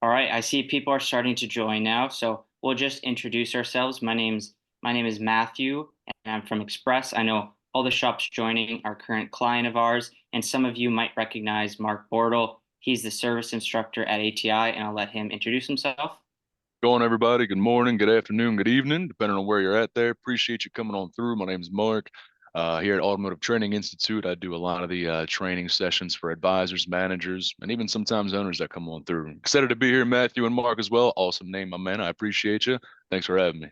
All right, I see people are starting to join now, so we'll just introduce ourselves. My name is Matthew, and I'm from Express. I know all the shops joining are current client of ours, and some of you might recognize Mark Bortle. He's the service instructor at ATI, and I'll let him introduce himself. Going, everybody. Good morning, good afternoon, good evening, depending on where you're at there. Appreciate you coming on through. My name is Mark. Here at Automotive Training Institute, I do a lot of the training sessions for advisors, managers, and even sometimes owners that come on through. Excited to be here, Matthew and Mark as well. Awesome name, my man. I appreciate you. Thanks for having me.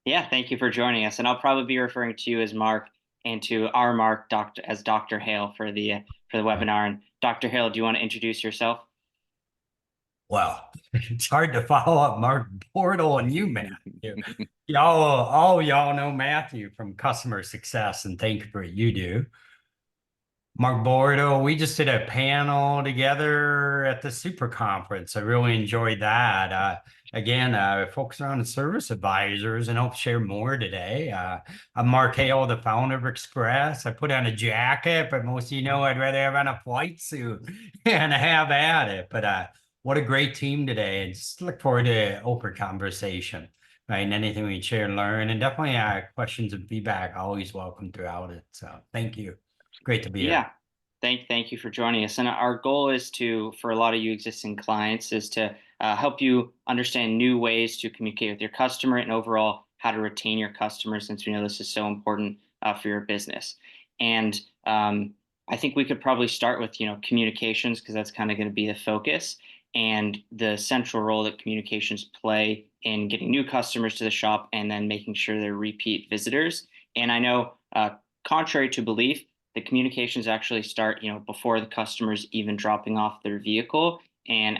Yeah, thank you for joining us, and I'll probably be referring to you as Mark and to our Mark, Dr. Hale for the webinar. And Dr. Hale, do you want to introduce yourself? Well, it's hard to follow up Mark Bortle and you, Matthew. All y'all know Matthew from customer success, and thank you for what you do. Mark Bortle, we just did a panel together at the Super Conference. I really enjoyed that. Focus on the service advisors, and I'll share more today. I'm Mark Hale, the founder of Express. I put on a jacket, but most of you know I'd rather have on a flight suit and have at it. But what a great team today. And just look forward to open conversation, right? And anything we share and learn. And definitely questions and feedback always welcome throughout it. So thank you. Great to be here. Yeah. Thank you for joining us. And our goal is for a lot of you existing clients, is to help you understand new ways to communicate with your customer and overall how to retain your customers, since we know this is so important for your business. And I think we could probably start with, communications, because that's kind of going to be the focus and the central role that communications play in getting new customers to the shop and then making sure they're repeat visitors. And I know, contrary to belief, the communications actually start, before the customer's even dropping off their vehicle and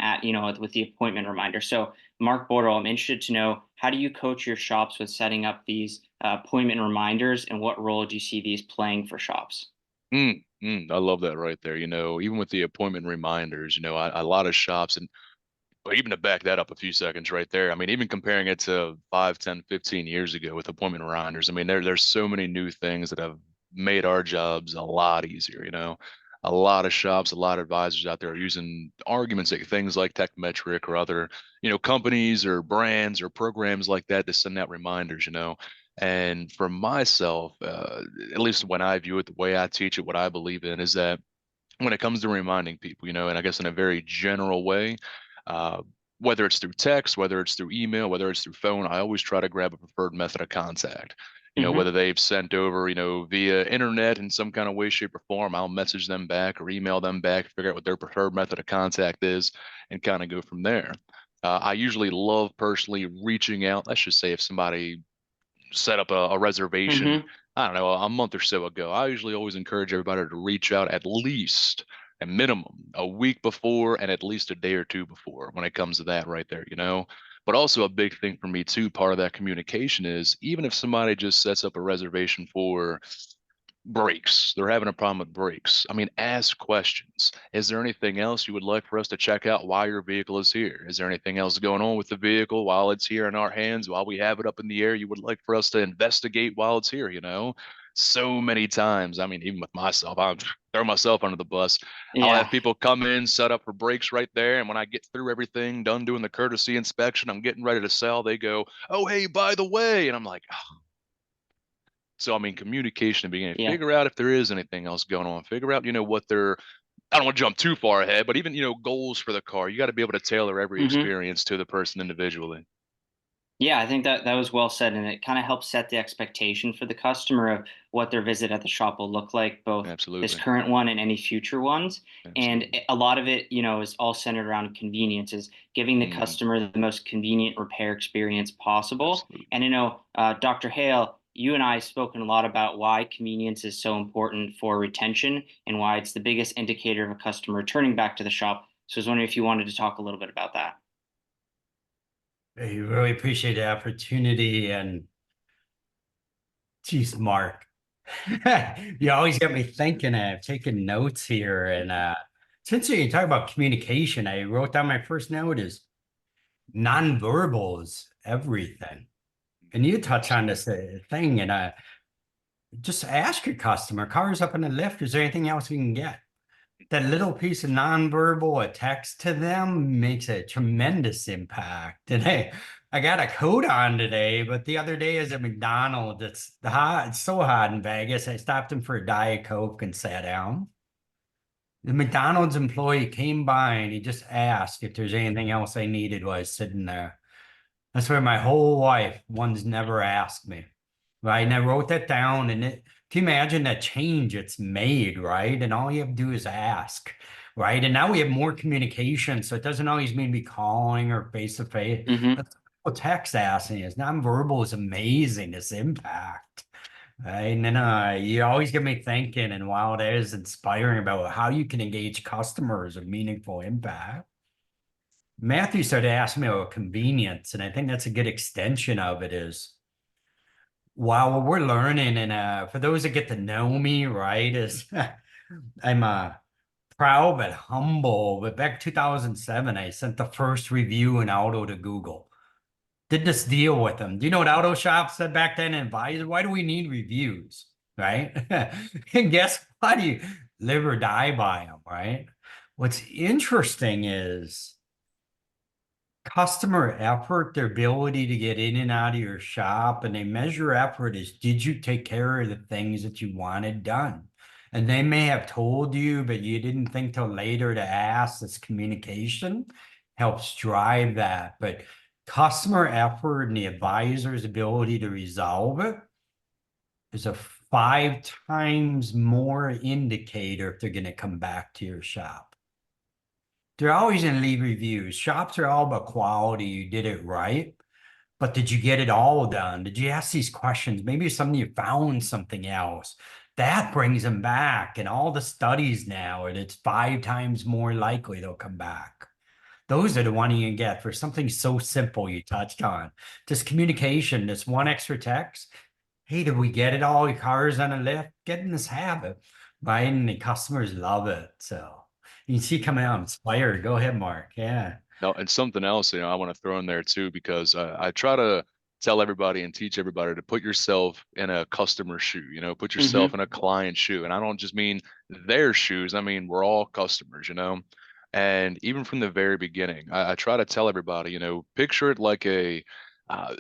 with the appointment reminder. So, Mark Bortle, I'm interested to know, how do you coach your shops with setting up these appointment reminders, and what role do you see these playing for shops? I love that right there. Even with the appointment reminders, a lot of shops, and but even to back that up a few seconds right there, I mean, even comparing it to 5, 10, 15 years ago with appointment reminders, I mean, there's so many new things that have made our jobs a lot easier. A lot of shops, a lot of advisors out there are using arguments like things like Techmetric or other, companies or brands or programs like that to send out reminders. And for myself, at least when I view it, the way I teach it, what I believe in is that when it comes to reminding people, and I guess in a very general way, uh, whether it's through text, whether it's through email, whether it's through phone, I always try to grab a preferred method of contact. Hmm. Whether they've sent over, via internet in some kind of way, shape, or form, I'll message them back or email them back, figure out what their preferred method of contact is, and kind of go from there. I usually love personally reaching out. Let's just say if somebody set up a reservation, Hmm. I don't know, a month or so ago, I usually always encourage everybody to reach out at least a minimum a week before and at least a day or two before when it comes to that right there. But also a big thing for me too, part of that communication is even if somebody just sets up a reservation for brakes, they're having a problem with brakes. I mean, ask questions. Is there anything else you would like for us to check out while your vehicle is here? Is there anything else going on with the vehicle while it's here in our hands, while we have it up in the air, you would like for us to investigate while it's here? So many times, I mean, even with myself, I'll throw myself under the bus. I'll have Yeah. people come in, set up for brakes right there. And when I get through everything, done doing the courtesy inspection, I'm getting ready to sell. They go, "Oh, hey, by the way." And I'm like, so, I mean, communication at the beginning, Yeah. figure out if there is anything else going on, figure out, what their, I don't want to jump too far ahead, but even, goals for the car. You got to be able to tailor every Hmm. experience to the person individually. Yeah, I think that was well said, and it kind of helps set the expectation for the customer of what their visit at the shop will look like, both this Absolutely. current one and any future ones. And Absolutely. a lot of it, is all centered around convenience, is giving the Hmm. customer the most convenient repair experience possible. Absolutely. And Dr. Hale, you and I have spoken a lot about why convenience is so important for retention and why it's the biggest indicator of a customer returning back to the shop. So I was wondering if you wanted to talk a little bit about that. I really appreciate the opportunity. And geez, Mark, you always get me thinking. I've taken notes here. And since you talk about communication, I wrote down my first note is nonverbal is everything. And you touch on this thing, and just ask your customer, car's up in the lift. Is there anything else we can get? that little piece of nonverbal a text to them makes a tremendous impact. And I got a coat on today, but the other day is at McDonald's. It's hot. It's so hot in Vegas. I stopped him for a Diet Coke and sat down. The McDonald's employee came by and he just asked if there's anything else I needed while I was sitting there. That's where my whole life, one's never asked me. Right. And I wrote that down and can you imagine that change it's made, right? And all you have to do is ask, right? And now we have more communication. So it doesn't always mean be calling or face to face. Hmm. That's what text asking is. Nonverbal is amazing, this impact. Right. And then you always get me thinking, and while it is inspiring about how you can engage customers with meaningful impact. Matthew started asking me about convenience, and I think that's a good extension of it is while we're learning, and for those that get to know me, right, is I'm proud but humble. But back 2007, I sent the first review in auto to Google. Did this deal with them. Do you know what auto shop said back then? Advisor, why do we need reviews? Right? And guess what? You live or die by them, right? What's interesting is customer effort, their ability to get in and out of your shop, and they measure effort as did you take care of the things that you wanted done? And they may have told you, but you didn't think till later to ask. This communication helps drive that. But customer effort and the advisor's ability to resolve it is a 5 times more indicator if they're going to come back to your shop. They're always going to leave reviews. Shops are all about quality. You did it right. But did you get it all done? Did you ask these questions? Maybe something you found something else. That brings them back. And all the studies now, and it's 5 times more likely they'll come back. Those are the one you can get for something so simple you touched on. Just communication, this one extra text. Hey, did we get it all? Your car's on a lift? Get in this habit, right? And the customers love it. So you can see coming out inspired. Go ahead, Mark. Yeah. No, and something else, I want to throw in there too, because I try to tell everybody and teach everybody to put yourself in a customer shoe, put yourself Hmm. in a client shoe. And I don't just mean their shoes. I mean, we're all customers. And even from the very beginning, I try to tell everybody, picture it like a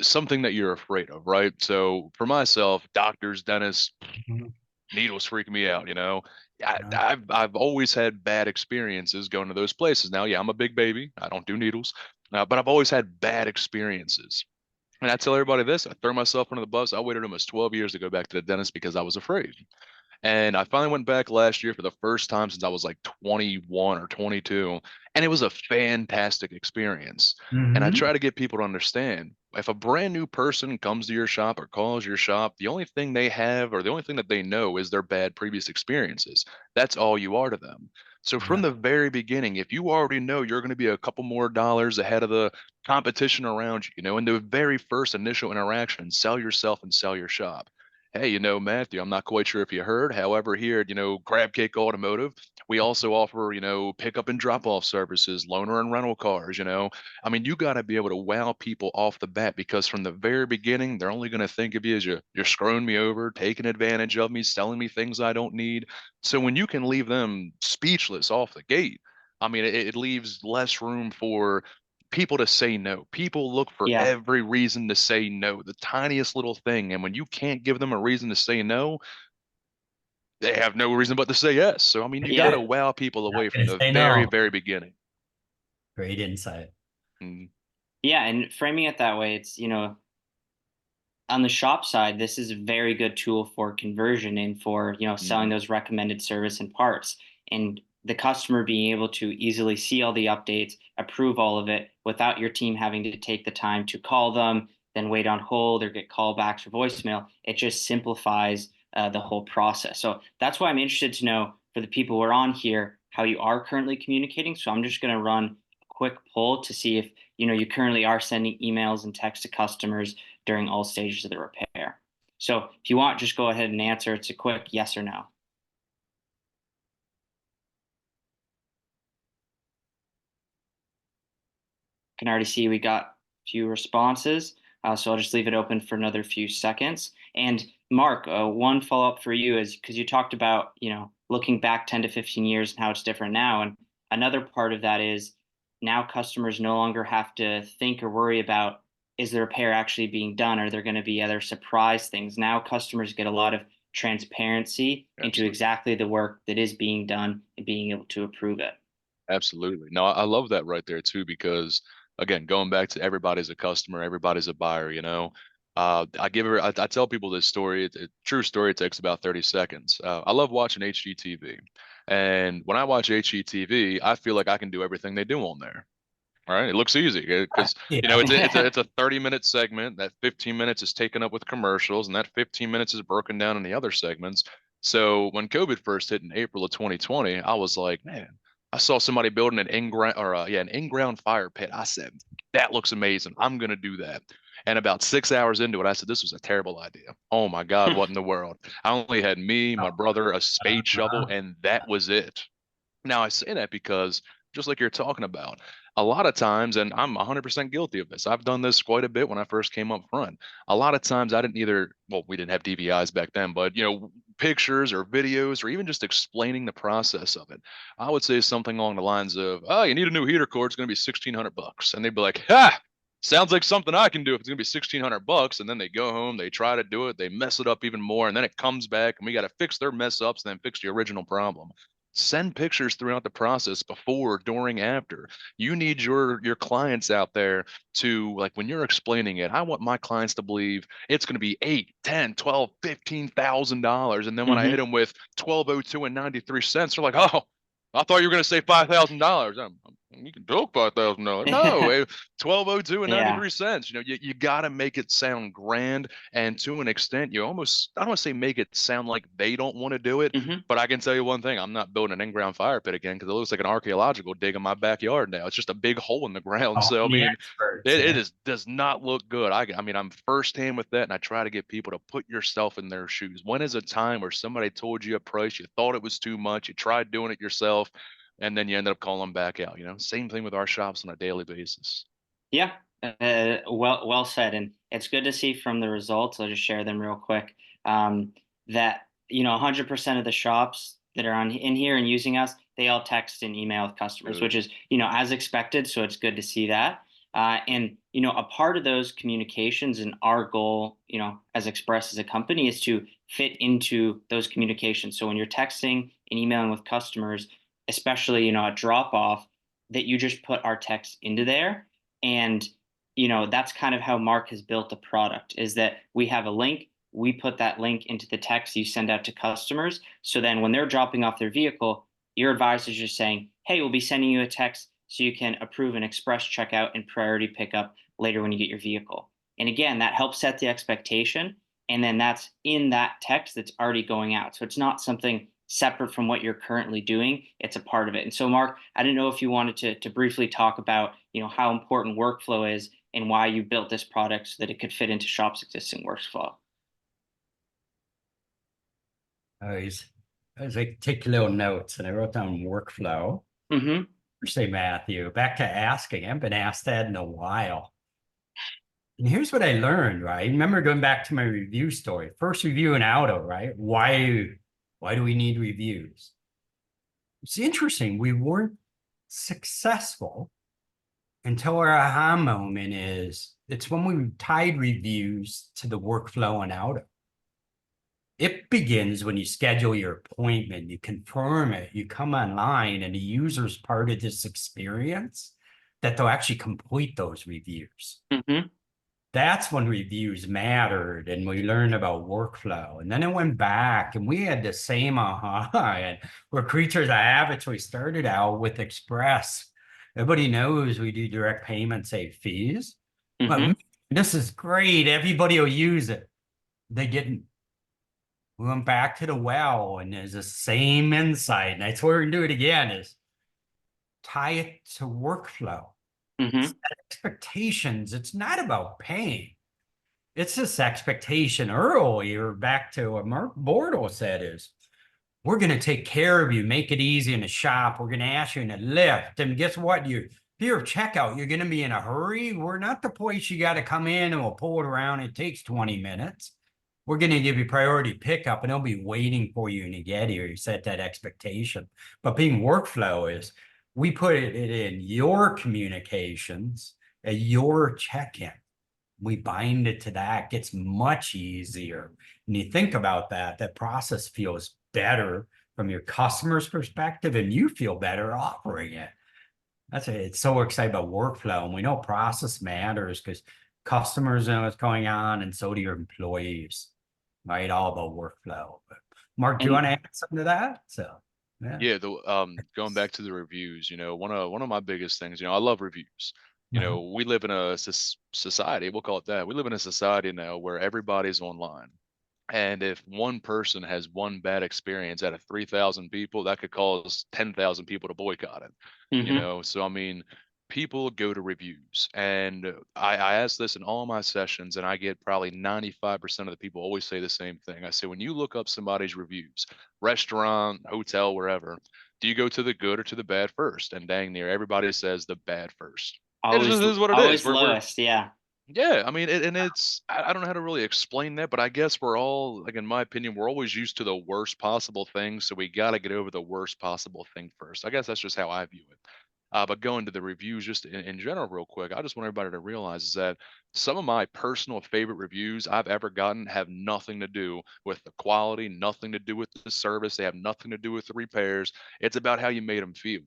something that you're afraid of, right? So for myself, doctors, dentists, Mhm. needles freak me out. I, Yeah. I've always had bad experiences going to those places. Now, yeah, I'm a big baby. I don't do needles, but I've always had bad experiences. And I tell everybody this: I throw myself under the bus. I waited almost 12 years to go back to the dentist because I was afraid. And I finally went back last year for the first time since I was like 21 or 22. And it was a fantastic experience. And I Mhm. try to get people to understand if a brand new person comes to your shop or calls your shop, the only thing they have or the only thing that they know is their bad previous experiences. That's all you are to them. So from Yeah. the very beginning, if you already know you're going to be a couple more dollars ahead of the competition around you, in the very first initial interaction, sell yourself and sell your shop. Hey, Matthew, I'm not quite sure if you heard. However, here at, Crab Cake Automotive, we also offer, pickup and drop off services, loaner and rental cars, I mean, you got to be able to wow people off the bat because from the very beginning, they're only going to think of you as you're screwing me over, taking advantage of me, selling me things I don't need. So when you can leave them speechless off the gate, I mean, it leaves less room for people to say no. People look for Yeah. every reason to say no, the tiniest little thing. And when you can't give them a reason to say no, they have no reason but to say yes. So, I mean, you got Yeah. to wow people Not away from gonna the say very, no. very beginning. Great insight. Mm, Yeah. And framing it that way, it's, on the shop side, this is a very good tool for conversion and for, selling mhm. those recommended service and parts. And the customer being able to easily see all the updates, approve all of it without your team having to take the time to call them, then wait on hold or get callbacks or voicemail. It just simplifies the whole process. So that's why I'm interested to know for the people who are on here how you are currently communicating. So I'm just going to run a quick poll to see if you currently are sending emails and text to customers during all stages of the repair. So if you want, just go ahead and answer. It's a quick yes or no. Can already see we got a few responses. So I'll just leave it open for another few seconds. And Mark, one follow up for you is because you talked about, looking back 10 to 15 years and how it's different now. And another part of that is now customers no longer have to think or worry about, is the repair actually being done? Are there going to be other surprise things? Now customers get a lot of transparency into Absolutely. exactly the work that is being done and being able to approve it. Absolutely. No, I love that right there too, because again, going back to everybody's a customer, everybody's a buyer, you know. I tell people this story. It's a true story. It takes about 30 seconds. I love watching HGTV. And when I watch HGTV, I feel like I can do everything they do on there. All right. It looks easy because, you know, Yeah. it's a 30-minute segment. That 15 minutes is taken up with commercials, and that 15 minutes is broken down in the other segments. So when COVID first hit in April of 2020, I was like, man, I saw somebody building an in-ground or an in-ground fire pit. I said, that looks amazing. I'm gonna do that. And about 6 hours into it, I said, this was a terrible idea. Oh my God, what in the world? I only had me, my brother, a spade shovel, Uh-huh. and that was it. Now, I say that because just like you're talking about, a lot of times, and I'm 100% guilty of this, I've done this quite a bit when I first came up front. A lot of times I didn't either, well, we didn't have DVIs back then, but, you know, pictures or videos or even just explaining the process of it. I would say something along the lines of, oh, you need a new heater cord, it's going to be 1,600 bucks. And they'd be like, ha! Sounds like something I can do if it's gonna be 1,600 bucks. And then they go home, they try to do it, they mess it up even more, and then it comes back, and we got to fix their mess ups and then fix the original problem. Send pictures throughout the process, before, during, after. You need your clients out there to, like, when you're explaining it, I want my clients to believe it's going to be 8, 10, 12, $15,000. And then when I hit Hmm. them with 1202 and 93 cents, they're like, oh, I thought you were going to say $5,000. You can joke $5,000. No, 1202 and Yeah. 93 cents. You know, you got to make it sound grand. And to an extent, you almost, I don't want to say make it sound like they don't want to do it, Hmm. but I can tell you one thing: I'm not building an in-ground fire pit again, because it looks like an archaeological dig in my backyard now. It's just a big hole in the ground. Oh, So I the mean, experts, it yeah. is does not look good. I mean, I'm firsthand with that, and I try to get people to put yourself in their shoes. When is a time where somebody told you a price, you thought it was too much, you tried doing it yourself, and then you ended up calling them back out? You know, same thing with our shops on a daily basis. Yeah. Well said. And it's good to see from the results. I'll just share them real quick. That 100% of the shops that are on in here and using us, they all text and email with customers, Good. which is as expected. So it's good to see that. And a part of those communications and our goal, as Express as a company, is to fit into those communications. So when you're texting and emailing with customers, especially at drop off, that you just put our text into there. And that's kind of how Mark has built the product, is that we have a link, we put that link into the text you send out to customers, so then when they're dropping off their vehicle, your advisor is just saying, hey, we'll be sending you a text so you can approve an express checkout and priority pickup later when you get your vehicle. And again, that helps set the expectation, and then that's in that text that's already going out, so it's not something separate from what you're currently doing. It's a part of it. And so, Mark, I didn't know if you wanted to briefly talk about how important workflow is and why you built this product so that it could fit into shop's existing workflow. I was like, take little notes, and I wrote down workflow. Mm-hmm. Say, Matthew, back to asking. I haven't been asked that in a while. And here's what I learned, right? Remember going back to my review story, first review in auto, right? Why do we need reviews? It's interesting. We weren't successful until our aha moment it's when we tied reviews to the workflow in auto. It begins when you schedule your appointment, you confirm it, you come online, and the user's part of this experience that they'll actually complete those reviews. Mm-hmm. That's when reviews mattered, and we learned about workflow. And then it went back, and we had the same aha. And we're creatures of habits. We started out with Express. Everybody knows we do direct payment, save fees. Mm-hmm. But this is great. Everybody will use it. They didn't. We went back to the well, and there's the same insight. And that's what we're gonna do it again, is tie it to workflow. Mm-hmm. Set expectations. It's not about paying. It's this expectation earlier, back to what Mark Bortle said, is we're going to take care of you, make it easy in the shop. We're going to ask you in a lift. And guess what? If you're checkout, you're going to be in a hurry. We're not the place you got to come in and we'll pull it around. It takes 20 minutes. we're going to give you priority pickup and they'll be waiting for you to get here. You set that expectation. But being workflow is we put it in your communications, your check-in. We bind it to that, gets much easier. And you think about that, that process feels better from your customer's perspective, and you feel better offering it. It's so exciting about workflow. And we know process matters because customers know what's going on, and so do your employees, right? All about workflow. But Mark, do you And want to add something to that? So, yeah. Yeah, the going back to the reviews, one of my biggest things, I love reviews. We live in a society, we'll call it that. We live in a society now where everybody's online. And if one person has one bad experience out of 3,000 people, that could cause 10,000 people to boycott it. mhm. So I mean, people go to reviews, and I ask this in all my sessions, and I get probably 95% of the people always say the same thing. I say, when you look up somebody's reviews, restaurant, hotel, wherever, do you go to the good or to the bad first? And dang near everybody says the bad first. It is, Always, this is what it is. always We're lowest. Yeah. yeah, I mean, and it's I don't know how to really explain that, but I guess we're all, like, in my opinion, we're always used to the worst possible thing, so we got to get over the worst possible thing first. I guess that's just how I view it. But going to the reviews, just in general, real quick, I just want everybody to realize is that some of my personal favorite reviews I've ever gotten have nothing to do with the quality, nothing to do with the service. They have nothing to do with the repairs. It's about how you made them feel.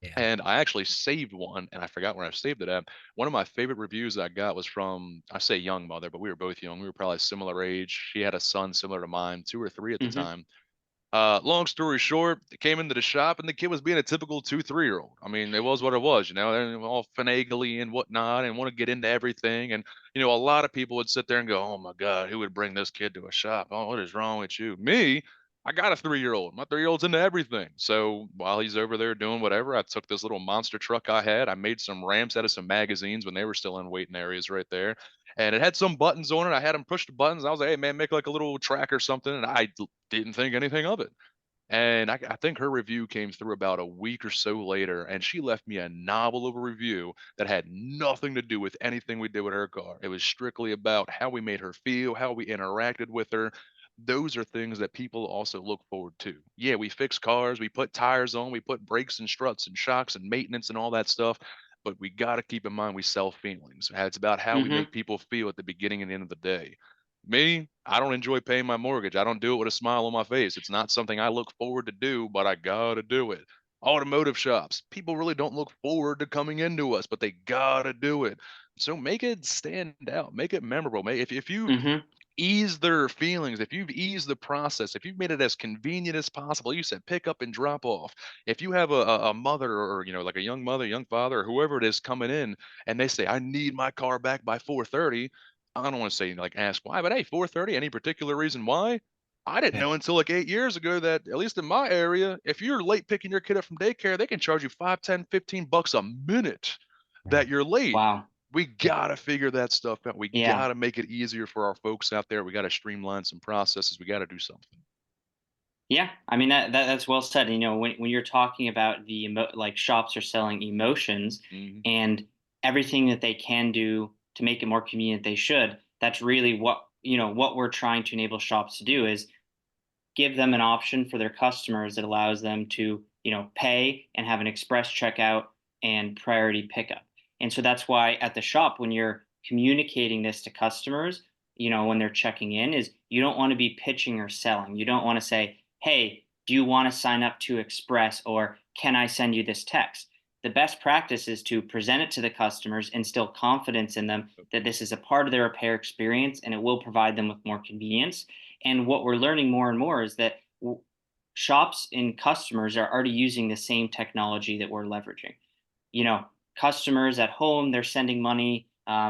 Yeah. And I actually saved one, and I forgot where I saved it at. One of my favorite reviews I got was from, I say young mother, but we were both young. We were probably similar age. She had a son similar to mine, 2 or 3 at the Hmm. time. Long story short, they came into the shop and the kid was being a typical 2, 3 year old. I mean, it was what it was, they're all finagly and whatnot and want to get into everything. And, a lot of people would sit there and go, "Oh my God, who would bring this kid to a shop? Oh, what is wrong with you?" Me, I got a 3 year old. My 3 year old's into everything. So while he's over there doing whatever, I took this little monster truck I had. I made some ramps out of some magazines when they were still in waiting areas right there. And it had some buttons on it. I had him push the buttons. I was like, "Hey, man, make like a little track or something." And I didn't think anything of it. And I think her review came through about a week or so later, and she left me a novel of a review that had nothing to do with anything we did with her car. It was strictly about how we made her feel, how we interacted with her. Those are things that people also look forward to. Yeah, we fix cars, we put tires on, we put brakes and struts and shocks and maintenance and all that stuff. But we got to keep in mind we sell feelings. It's about how we Hmm. make people feel at the beginning and end of the day. Me, I don't enjoy paying my mortgage. I don't do it with a smile on my face. It's not something I look forward to do, but I gotta do it. Automotive shops, people really don't look forward to coming into us, but they gotta do it. So make it stand out, make it memorable. If you've Hmm. eased their feelings, if you've eased the process, if you've made it as convenient as possible, you said pick up and drop off. If you have a mother, or like a young mother, young father, or whoever it is coming in, and they say, "I need my car back by 4:30." I don't want to say, like, ask why, but hey, 4:30, any particular reason why? I didn't Yeah. know until like 8 years ago that, at least in my area, if you're late picking your kid up from daycare, they can charge you 5, 10, 15 bucks a minute Yeah. that you're late. Wow. We gotta figure that stuff out. We Yeah. gotta make it easier for our folks out there. We gotta streamline some processes. We gotta do something. Yeah, I mean that's well said. When you're talking about like shops are selling emotions Hmm. and everything that they can do to make it more convenient, they should. That's really what we're trying to enable shops to do is give them an option for their customers that allows them to pay and have an express checkout and priority pickup. And so that's why at the shop, when you're communicating this to customers, when they're checking in, is you don't want to be pitching or selling. You don't want to say, hey, do you want to sign up to express, or can I send you this text? The best practice is to present it to the customers, instill confidence in them that this is a part of their repair experience and it will provide them with more convenience. And what we're learning more and more is that shops and customers are already using the same technology that we're leveraging. You know, Customers at home, they're sending money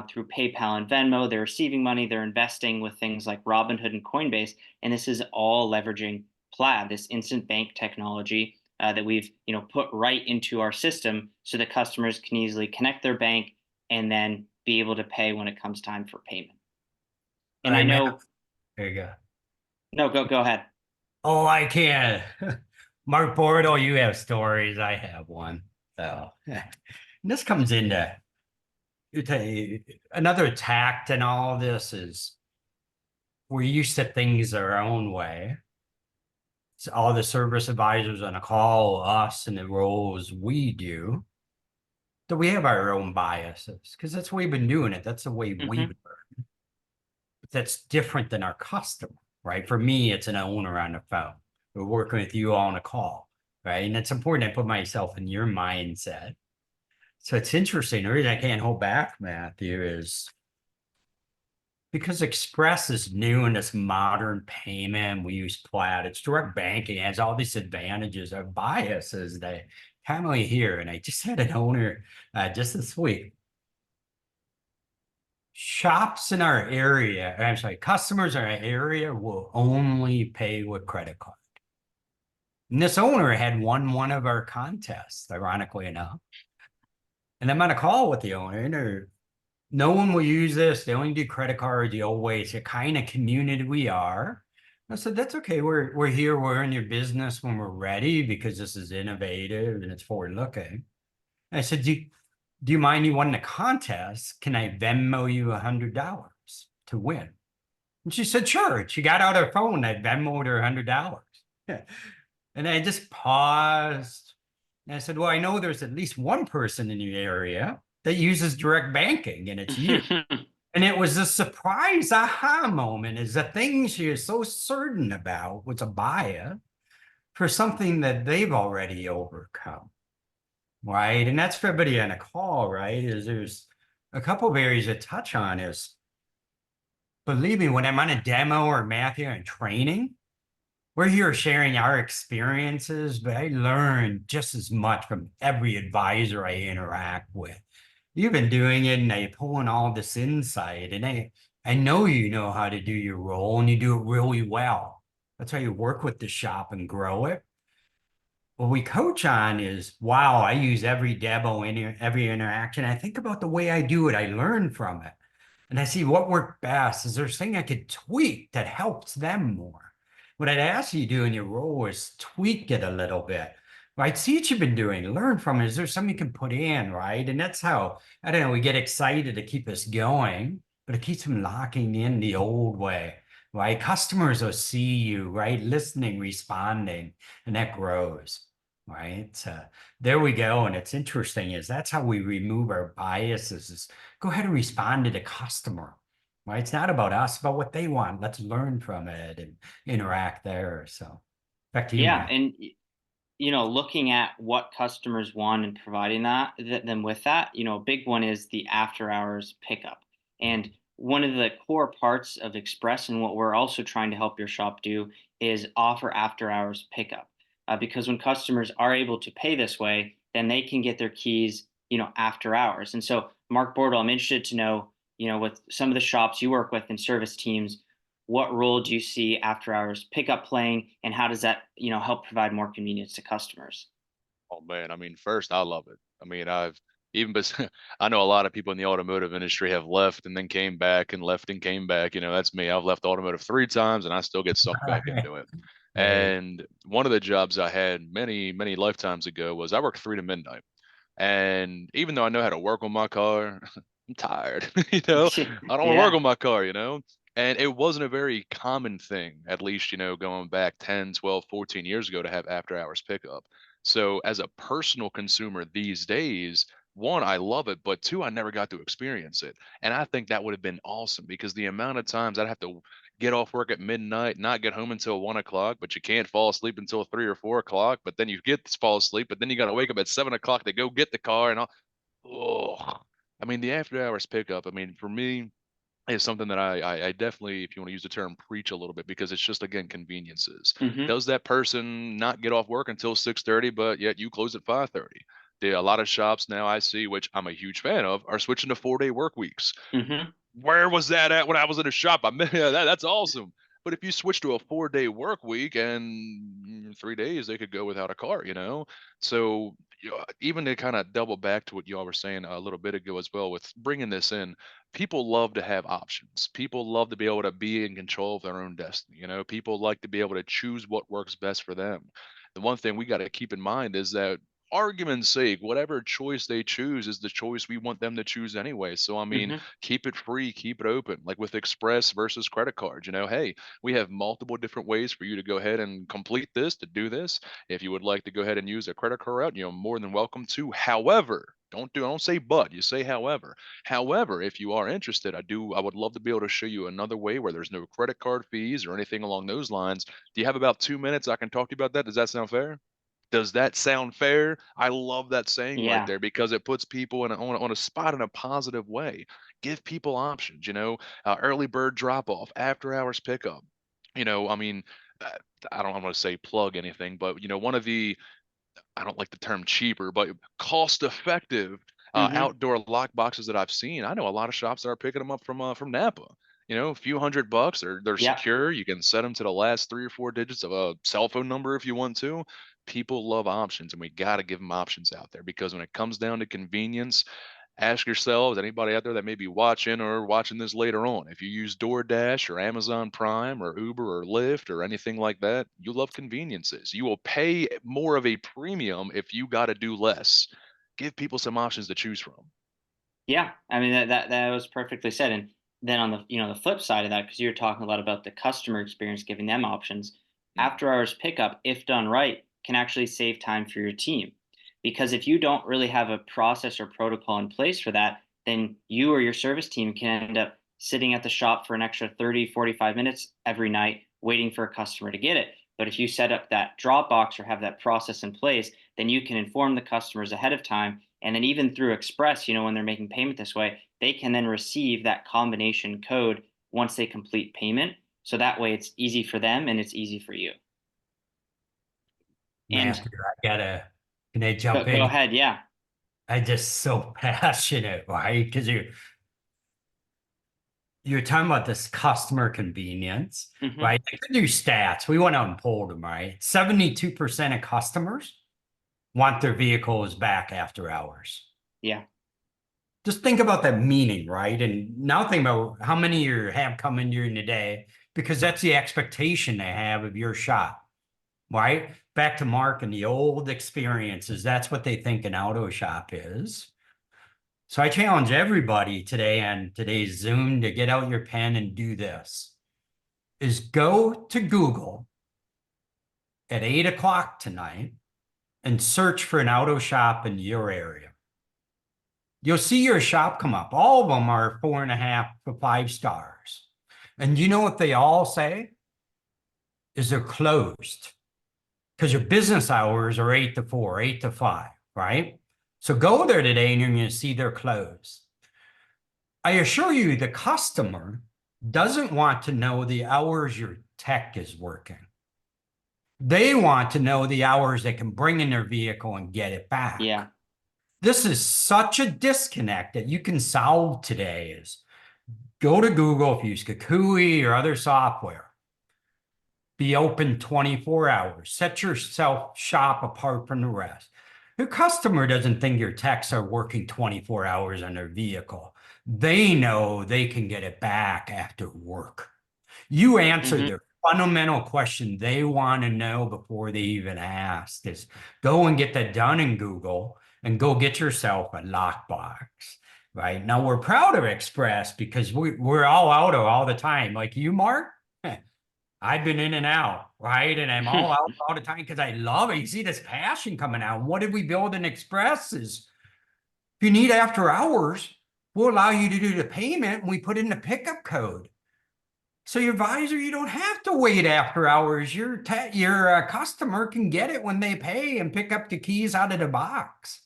through PayPal and Venmo, they're receiving money, they're investing with things like Robinhood and Coinbase. And this is all leveraging Plaid, this instant bank technology that we've put right into our system so that customers can easily connect their bank and then be able to pay when it comes time for payment. But And I I meant, know, there you go. no, go ahead. Oh, I can't. Mark Bortle, you have stories. I have one. So and this comes into another tact in all this is we're used to things our own way. So all the service advisors on a call, us and the roles we do, that we have our own biases because that's the way we've been doing it. That's the way we've Hmm. learned. But that's different than our customer, right? For me, it's an owner on the phone. We're working with you on a call, right? And it's important I put myself in your mindset. So it's interesting. The reason I can't hold back, Matthew, is because Express is new in this modern payment. We use Plaid. It's direct banking. It has all these advantages or biases that I commonly hear. And I just had an owner just this week. Shops in our area, I'm sorry, customers in our area will only pay with credit card. And this owner had won one of our contests, ironically enough. And I'm on a call with the owner, and no one will use this. They only do credit cards the old way. It's the kind of community we are. I said, that's okay. We're here. We're in your business when we're ready because this is innovative and it's forward looking. I said, do you mind you won the contest? Can I Venmo you $100 to win? And she said, sure. She got out her phone. I Venmoed her $100. And I just paused. And I said, well, I know there's at least one person in your area that uses direct banking, and it's you. And it was a surprise aha moment is the thing she is so certain about was a bias for something that they've already overcome. Right. And that's for everybody on a call, right? Is there's a couple of areas to touch on is believe me, when I'm on a demo or Matthew and training, we're here sharing our experiences, but I learn just as much from every advisor I interact with. You've been doing it and I pulling all this insight, and I know you know how to do your role and you do it really well. That's how you work with the shop and grow it. What we coach on is, wow, I use every demo in every interaction. I think about the way I do it. I learn from it. And I see what worked best. Is there something I could tweak that helps them more? What I'd ask you to do in your role is tweak it a little bit. Right? See what you've been doing, learn from it. Is there something you can put in, right? And that's how, I don't know, we get excited to keep us going, but it keeps them locking in the old way, right? Customers will see you, right? Listening, responding, and that grows. Right. There we go. And it's interesting is that's how we remove our biases is go ahead and respond to the customer. Right. It's not about us, about what they want. Let's learn from it and interact there. So back to you, Yeah, man. and looking at what customers want and providing them with that, a big one is the after hours pickup. And one of the core parts of Express and what we're also trying to help your shop do is offer after hours pickup. Because when customers are able to pay this way, then they can get their keys, after hours. And so, Mark Bortle, I'm interested to know, with some of the shops you work with and service teams, what role do you see after hours pickup playing, and how does that help provide more convenience to customers? Oh man, I mean, first, I love it. I mean, I've even but I know a lot of people in the automotive industry have left and then came back and left and came back. That's me. I've left automotive 3 times and I still get sucked back into it. Hey, And one of the jobs I had many, many lifetimes ago was I worked 3 to midnight. And even though I know how to work on my car, I'm tired. I don't want to work Yeah. on my car. And it wasn't a very common thing, at least, going back 10, 12, 14 years ago to have after hours pickup. So as a personal consumer these days, one, I love it, but two, I never got to experience it. And I think that would have been awesome because the amount of times I'd have to get off work at midnight, not get home until 1 o'clock, but you can't fall asleep until 3 or 4 o'clock. But then you get to fall asleep, but then you got to wake up at 7 o'clock to go get the car and all. Oh, I mean, the after hours pickup. I mean, for me, is something that I definitely, if you want to use the term, preach a little bit because it's just again conveniences. Hmm. Does that person not get off work until 6:30, but yet you close at 5:30? A lot of shops now I see, which I'm a huge fan of, are switching to 4-day work weeks. Hmm. Where was that at when I was in a shop? I mean, that's awesome. But if you switch to a 4-day work week and 3 days, they could go without a car. So even to kind of double back to what y'all were saying a little bit ago as well with bringing this in, people love to have options. People love to be able to be in control of their own destiny. People like to be able to choose what works best for them. The one thing we got to keep in mind is that argument's sake, whatever choice they choose is the choice we want them to choose anyway. So, I mean, Hmm. keep it free, keep it open. Like with Express versus credit cards, hey, we have multiple different ways for you to go ahead and complete this, to do this. If you would like to go ahead and use a credit card route, more than welcome to. However, don't say but, you say however. However, if you are interested, I would love to be able to show you another way where there's no credit card fees or anything along those lines. Do you have about 2 minutes I can talk to you about that? Does that sound fair? Does that sound fair? I love that saying right Yeah. there because it puts people on a spot in a positive way. Give people options, early bird drop off, after hours pickup. I mean, uh, I don't want to say plug anything, but one of the, I don't like the term cheaper, but cost effective Hmm. outdoor lock boxes that I've seen. I know a lot of shops that are picking them up from Napa. A few $100. They're Yeah. secure. You can set them to the last 3 or 4 digits of a cell phone number if you want to. People love options, and we got to give them options out there because when it comes down to convenience, ask yourselves, anybody out there that may be watching or watching this later on, if you use DoorDash or Amazon Prime or Uber or Lyft or anything like that, you love conveniences. You will pay more of a premium if you got to do less. Give people some options to choose from. Yeah, I mean that was perfectly said. And then on the the flip side of that, because you're talking a lot about the customer experience, giving them options, Mm, after hours pickup, if done right, can actually save time for your team. Because if you don't really have a process or protocol in place for that, then you or your service team can end up sitting at the shop for an extra 30, 45 minutes every night waiting for a customer to get it. But if you set up that drop box or have that process in place, then you can inform the customers ahead of time, and then even through Express, when they're making payment this way, they can then receive that combination code once they complete payment. So that way it's easy for them and it's easy for you. And Matthew, can I jump go in? ahead. Yeah. I just so passionate, right? Because you're talking about this customer convenience, Hmm. right? I could do stats. We went out and pulled them, right? 72% of customers want their vehicles back after hours. Yeah. Just think about that meaning, right? And now think about how many you have coming during the day, because that's the expectation they have of your shop, right? Back to Mark and the old experiences. That's what they think an auto shop is. So I challenge everybody today on today's Zoom to get out your pen and do this. Is go to Google at 8 o'clock tonight and search for an auto shop in your area. You'll see your shop come up. All of them are 4.5 to 5 stars. And you know what they all say? Is they're closed because your business hours are 8 to 4, 8 to 5, right? So go there today and you're going to see they're closed. I assure you, the customer doesn't want to know the hours your tech is working. They want to know the hours they can bring in their vehicle and get it back. Yeah. This is such a disconnect that you can solve today is go to Google, if you use Kakui or other software, be open 24 hours, set yourself shop apart from the rest. Your customer doesn't think your techs are working 24 hours on their vehicle. They know they can get it back after work. You answered Hmm. their fundamental question they want to know before they even ask is go and get that done in Google and go get yourself a lockbox. Right now, we're proud of Express because we're all out all the time. Like you, Mark, I've been in and out, right? And I'm all out all the time because I love it. You see this passion coming out. What did we build in Express is if you need after hours, we'll allow you to do the payment and we put in the pickup code. So your advisor, you don't have to wait after hours. Your customer can get it when they pay and pick up the keys out of the box.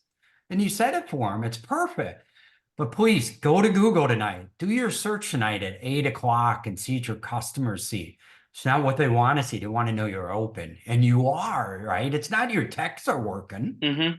And you set it for them. It's perfect. But please go to Google tonight. Do your search tonight at 8 o'clock and see what your customers see. It's not what they want to see. They want to know you're open. And you are, right? It's not your techs are working. Hmm.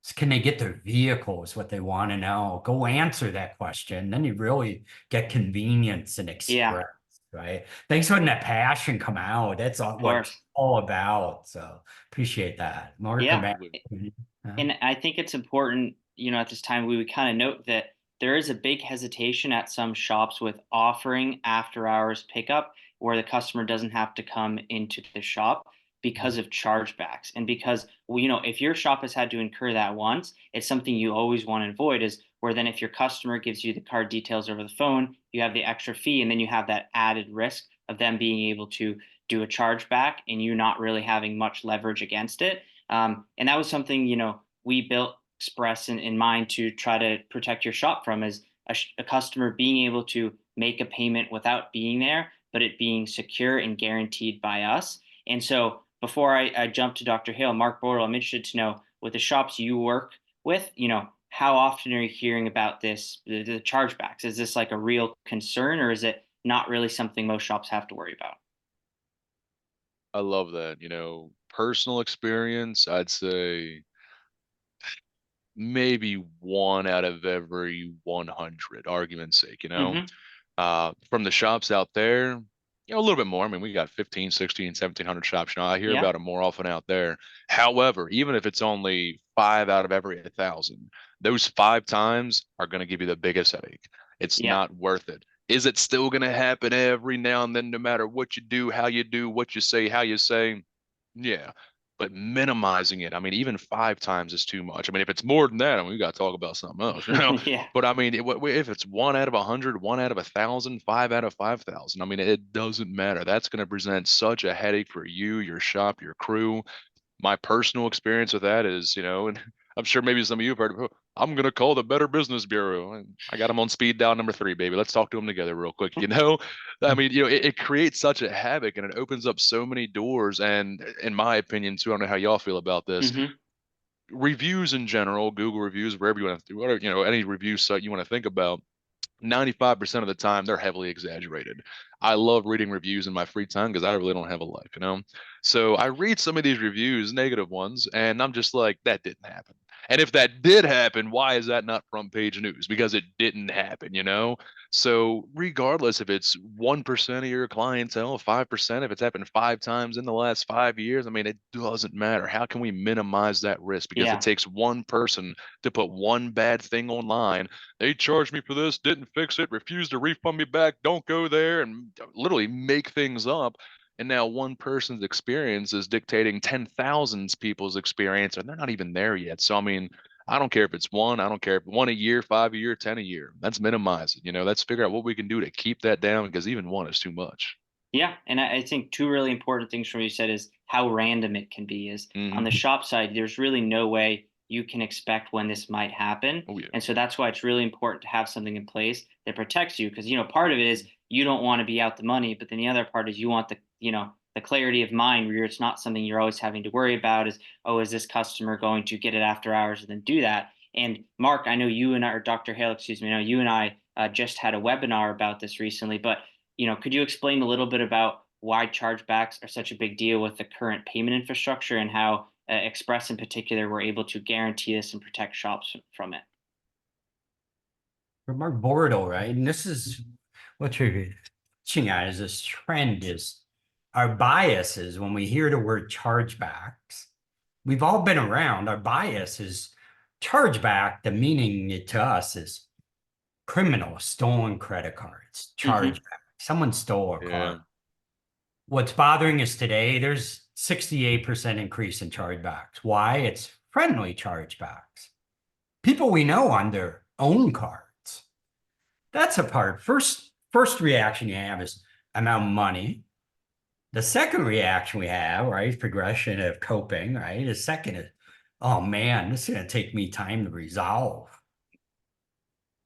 It's can they get their vehicles what they want to know? Go answer that question. Then you really get convenience and Yeah. express, right? Thanks for letting that passion come out. That's all Of what it's course. all about. So appreciate that. Mark or Yeah. Matt? absolutely. Huh? And I think it's important, at this time we would kind of note that there is a big hesitation at some shops with offering after hours pickup where the customer doesn't have to come into the shop. because of chargebacks. And because, well, if your shop has had to incur that once, it's something you always want to avoid, is where then if your customer gives you the card details over the phone, you have the extra fee, and then you have that added risk of them being able to do a chargeback and you not really having much leverage against it. And that was something, we built Express in mind to try to protect your shop from, is a customer being able to make a payment without being there, but it being secure and guaranteed by us. And so before I jump to Dr. Hale, Mark Bortle, I'm interested to know, with the shops you work with, how often are you hearing about this, the chargebacks? Is this like a real concern, or is it not really something most shops have to worry about? I love that. Personal experience, I'd say maybe one out of every 100, argument's sake, Hmm. from the shops out there, a little bit more. I mean, we got 15, 16, 1700 shops. I hear Yeah. about it more often out there. However, even if it's only 5 out of every 1,000, those 5 times are going to give you the biggest headache. It's Yeah. not worth it. Is it still going to happen every now and then, no matter what you do, how you do, what you say, how you say? Yeah. But minimizing it, I mean, even 5 times is too much. I mean, if it's more than that, I mean, we got to talk about something else, Yeah. But I mean, if it's 1 out of 100, 1 out of 1,000, 5 out of 5,000, I mean, it doesn't matter. That's going to present such a headache for you, your shop, your crew. My personal experience with that is, and I'm sure maybe some of you have heard of, "Oh, I'm going to call the Better Business Bureau." And I got them on speed dial number 3, baby. Let's talk to them together real quick. I mean, it creates such a havoc and it opens up so many doors. And in my opinion, too, I don't know how y'all feel about this. Hmm. Reviews in general, Google reviews, wherever you want to, whatever, any review site you want to think about, 95% of the time they're heavily exaggerated. I love reading reviews in my free time because I really don't have a life. So I read some of these reviews, negative ones, and I'm just like, that didn't happen. And if that did happen, why is that not front page news? Because it didn't happen. So regardless if it's 1% of your clientele, 5%, if it's happened 5 times in the last 5 years, I mean, it doesn't matter. How can we minimize that risk? Because it Yeah. takes one person to put one bad thing online. They charged me for this, didn't fix it, refused to refund me back, don't go there, and literally make things up. And now one person's experience is dictating 10,000 people's experience, and they're not even there yet. So, I mean, I don't care if it's one, I don't care if one a year, 5 a year, 10 a year. Let's minimize it. Let's figure out what we can do to keep that down because even one is too much. Yeah, and I think two really important things from what you said is how random it can be. Is on the Hmm. shop side, there's really no way you can expect when this might happen, Oh, yeah. and so that's why it's really important to have something in place that protects you. Because part of it is you don't want to be out the money, but then the other part is you want the clarity of mind where it's not something you're always having to worry about. Is, oh, is this customer going to get it after hours and then do that? And Mark, I know you and I, or Dr. Hale, excuse me, I know you and I just had a webinar about this recently, but could you explain a little bit about why chargebacks are such a big deal with the current payment infrastructure, and how Express in particular were able to guarantee this and protect shops from it? From our Bortle, right? And this is what you're teaching at, is this trend is our biases when we hear the word chargebacks. We've all been around. Our bias is chargeback. The meaning to us is criminal, stolen credit cards, Hmm. chargeback. Someone stole a Yeah. card. What's bothering us today, there's 68% increase in chargebacks. Why? It's friendly chargebacks. People we know on their own cards. That's a part. First reaction you have is amount of money. The second reaction we have, right, is progression of coping, right? The second is, oh man, this is going to take me time to resolve.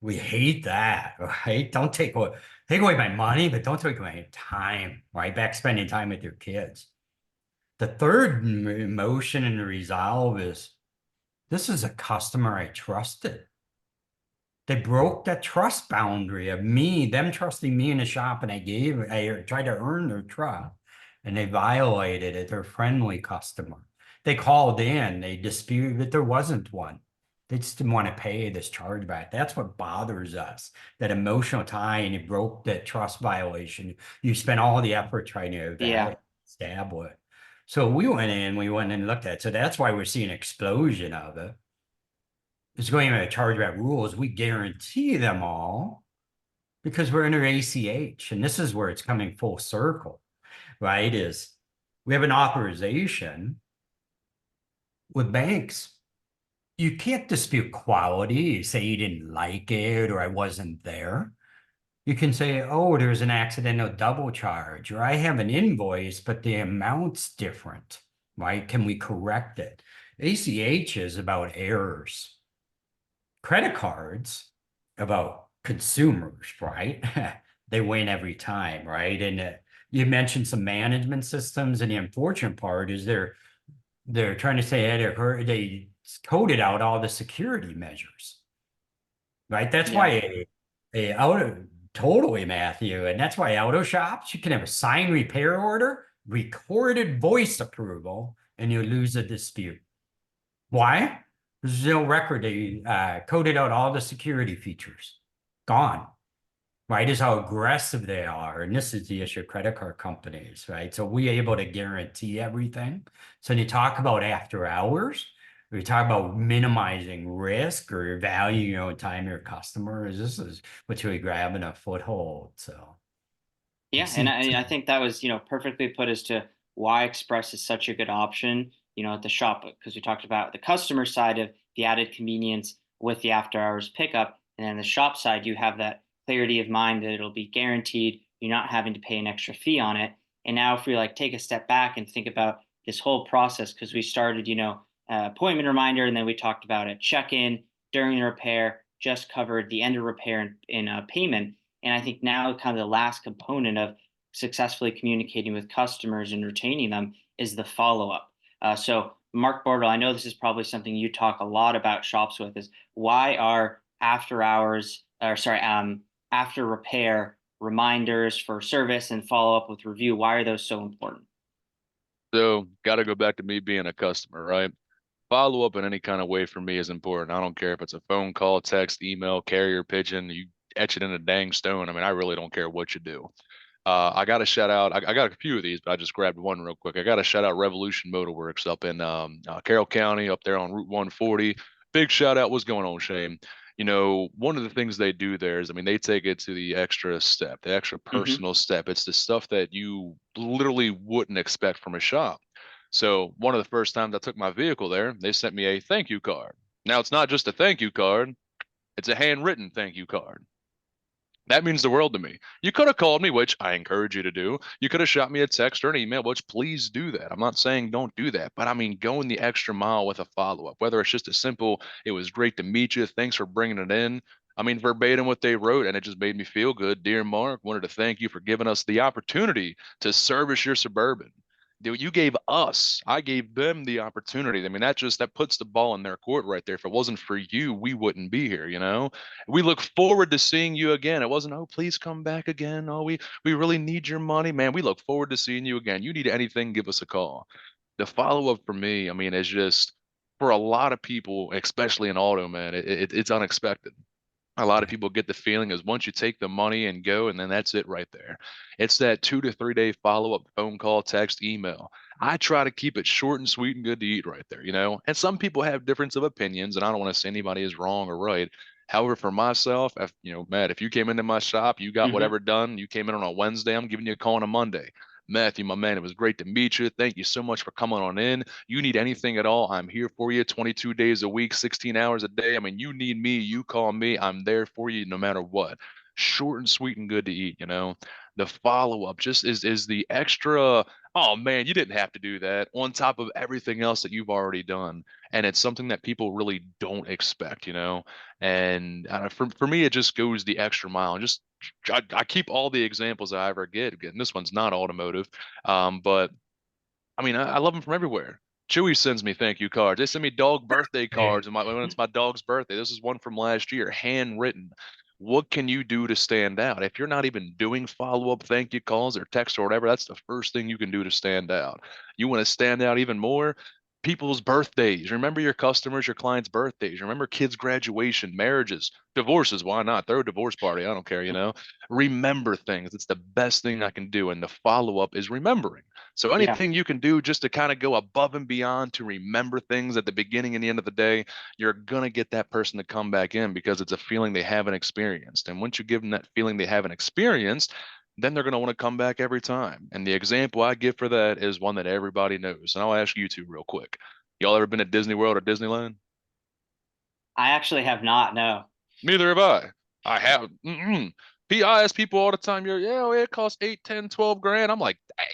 We hate that, right? Don't take away my money, but don't take away my time, right? Back spending time with your kids. The third emotion and the resolve is, this is a customer I trusted. They broke that trust boundary of them trusting me in the shop, and I tried to earn their trust, and they violated it. They're a friendly customer. They called in, they disputed that there wasn't one. They just didn't want to pay this chargeback. That's what bothers us. That emotional tie, and you broke that trust violation. You spent all the effort trying to Yeah. establish. So we went in and looked at it. So that's why we're seeing an explosion of it. It's going to chargeback rules. We guarantee them all because we're under ACH. And this is where it's coming full circle, right? Is We have an authorization with banks. You can't dispute quality. You say you didn't like it or I wasn't there. You can say, oh, there's an accidental double charge, or I have an invoice, but the amount's different, right? Can we correct it? ACH is about errors. Credit cards about consumers, right? They win every time, right? And you mentioned some management systems, and the unfortunate part is they're trying to say they coded out all the security measures, right? That's Yeah. why a auto totally, Matthew, and that's why auto shops you can have a signed repair order, recorded voice approval, and you lose a dispute. Why? There's no record. They coded out all the security features. Gone. Right? Is how aggressive they are. And this is the issue of credit card companies, right? So we able to guarantee everything. So when you talk about after hours, we talk about minimizing risk or value, time your customers. This is what you're grabbing a foothold. So you Yeah, and see, I think that was, perfectly put as to why Express is such a good option, at the shop, because we talked about the customer side of the added convenience with the after hours pickup, and then the shop side, you have that clarity of mind that it'll be guaranteed, you're not having to pay an extra fee on it. And now if we like take a step back and think about this whole process, because we started, appointment reminder, and then we talked about a check-in during the repair, just covered the end of repair and payment. And I think now, kind of the last component of successfully communicating with customers and retaining them is the follow up. So, Mark Bortle, I know this is probably something you talk a lot about shops with. Is why are after hours, or sorry, after repair reminders for service and follow up with review? Why are those so important? So got to go back to me being a customer, right? Follow up in any kind of way for me is important. I don't care if it's a phone call, text, email, carrier pigeon, you etch it in a dang stone. I mean, I really don't care what you do. I got to shout out. I got a few of these, but I just grabbed one real quick. I got to shout out Revolution Motorworks up in Carroll County, up there on Route 140. Big shout out. What's going on, Shane? One of the things they do there is, I mean, they take it to the extra step, the extra Mm-hmm. personal step. It's the stuff that you literally wouldn't expect from a shop. So one of the first times I took my vehicle there, they sent me a thank you card. Now it's not just a thank you card, it's a handwritten thank you card. That means the world to me. You could have called me, which I encourage you to do. You could have shot me a text or an email, which please do that. I'm not saying don't do that, but I mean, going the extra mile with a follow up, whether it's just a simple, it was great to meet you. Thanks for bringing it in. I mean, verbatim what they wrote, and it just made me feel good. Dear Mark, wanted to thank you for giving us the opportunity to service your Suburban. Dude, you gave us, I gave them the opportunity. I mean, that puts the ball in their court right there. If it wasn't for you, we wouldn't be here. We look forward to seeing you again. It wasn't, oh, please come back again. Oh, we really need your money, man. We look forward to seeing you again. You need anything, give us a call. The follow up for me, I mean, is just for a lot of people, especially in auto, man, it's unexpected. A lot of people get the feeling is once you take the money and go, and then that's it right there. It's that 2 to 3 day follow up phone call, text, email. I try to keep it short and sweet and good to eat right there. And some people have difference of opinions, and I don't want to say anybody is wrong or right. However, for myself, Matt, if you came into my shop, you got Mm-hmm. whatever done, you came in on a Wednesday, I'm giving you a call on a Monday. Matthew, my man, it was great to meet you. Thank you so much for coming on in. You need anything at all, I'm here for you 22 days a week, 16 hours a day. I mean, you need me, you call me, I'm there for you no matter what. Short and sweet and good to eat. The follow up just is the extra, oh man, you didn't have to do that on top of everything else that you've already done. And it's something that people really don't expect. And for me, it just goes the extra mile. And just I keep all the examples I ever get. Again, this one's not automotive, but I mean, I love them from everywhere. Chewy sends me thank you cards. They send me dog birthday cards, and when it's my dog's birthday, this is one from last year, handwritten. What can you do to stand out? If you're not even doing follow-up thank you calls or text or whatever, that's the first thing you can do to stand out. You want to stand out even more? People's birthdays. Remember your customers, your clients' birthdays. Remember kids' graduation, marriages, divorces. Why not? Throw a divorce party. I don't care. Remember things. It's the best thing I can do. And the follow-up is remembering. So Yeah. anything you can do just to kind of go above and beyond to remember things at the beginning and the end of the day, you're gonna get that person to come back in because it's a feeling they haven't experienced. And once you give them that feeling they haven't experienced, then they're going to want to come back every time. And the example I give for that is one that everybody knows. And I'll ask you two real quick. Y'all ever been at Disney World or Disneyland? I actually have not. No. Neither have I. I have. I ask people all the time, yeah, it costs 8, 10, 12 grand. I'm like, dang,